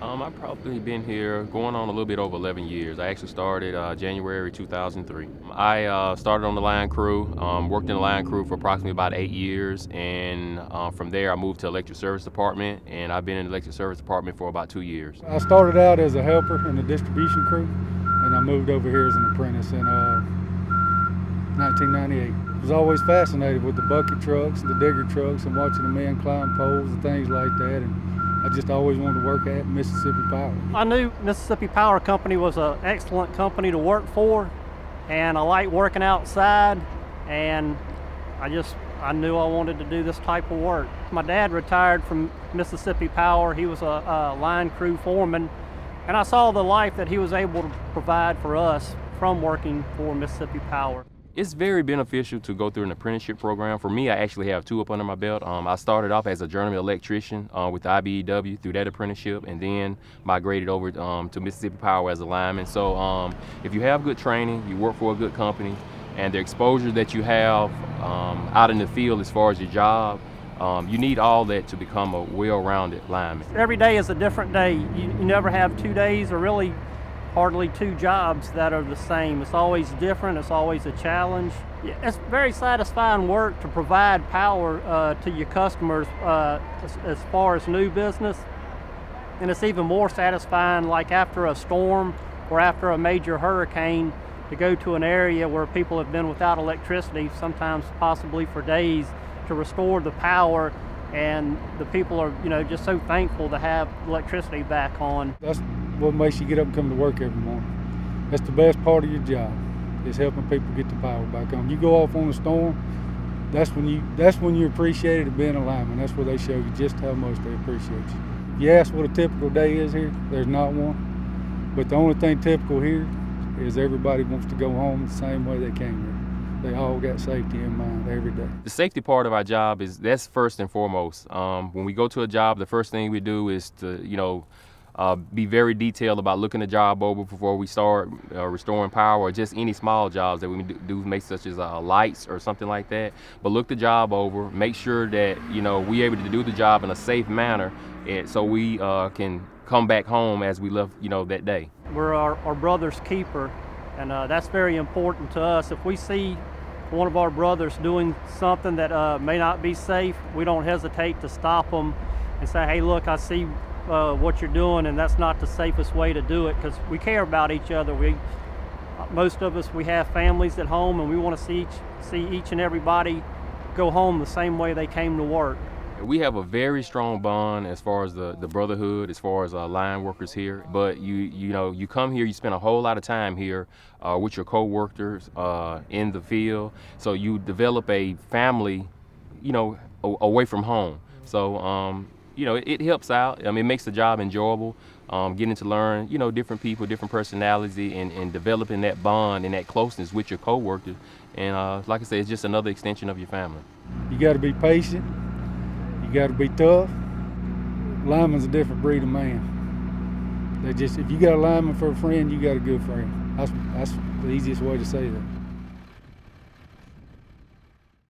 I've probably been here going on a little bit over 11 years. I actually started January 2003. I started on the line crew, worked in the line crew for approximately about 8 years, and from there I moved to electric service department, and I've been in the electric service department for about 2 years. I started out as a helper in the distribution crew, and I moved over here as an apprentice in 1998. I was always fascinated with the bucket trucks and the digger trucks and watching the men climb poles and things like that. And I just always wanted to work at Mississippi Power. I knew Mississippi Power Company was an excellent company to work for, and I liked working outside, and I knew I wanted to do this type of work. My dad retired from Mississippi Power. He was a line crew foreman, and I saw the life that he was able to provide for us from working for Mississippi Power. It's very beneficial to go through an apprenticeship program. For me, I actually have 2 up under my belt. I started off as a journeyman electrician with the IBEW through that apprenticeship, and then migrated over to Mississippi Power as a lineman. So if you have good training, you work for a good company, and the exposure that you have out in the field as far as your job, you need all that to become a well-rounded lineman. Every day is a different day. You never have 2 days, or really hardly 2 jobs that are the same. It's always different, it's always a challenge. It's very satisfying work to provide power to your customers as far as new business. And it's even more satisfying like after a storm or after a major hurricane, to go to an area where people have been without electricity, sometimes possibly for days, to restore the power, and the people are, just so thankful to have electricity back on. That's what makes you get up and come to work every morning. That's the best part of your job, is helping people get the power back on. You go off on a storm, that's when you appreciate it, being a lineman. That's where they show you just how much they appreciate you. If you ask what a typical day is here, there's not one. But the only thing typical here is everybody wants to go home the same way they came here. They all got safety in mind every day. The safety part of our job that's first and foremost. When we go to a job, the first thing we do is to, be very detailed about looking the job over before we start restoring power, or just any small jobs that we do make, such as lights or something like that. But look the job over, make sure that we're able to do the job in a safe manner, and so we can come back home as we left that day. We're our brother's keeper, and that's very important to us. If we see one of our brothers doing something that may not be safe, we don't hesitate to stop them and say, hey, look, I see what you're doing, and that's not the safest way to do it, because we care about each other. Most of us, we have families at home, and we want to see each and everybody go home the same way they came to work. We have a very strong bond as far as the Brotherhood, as far as line workers here. But you come here, you spend a whole lot of time here with your co-workers in the field. So you develop a family, away from home. So it helps out. I mean, it makes the job enjoyable. Getting to learn, different people, different personalities, and developing that bond and that closeness with your co-workers. And like I said, it's just another extension of your family. You got to be patient. You got to be tough. Lineman's a different breed of man. If you got a lineman for a friend, you got a good friend. That's the easiest way to say that.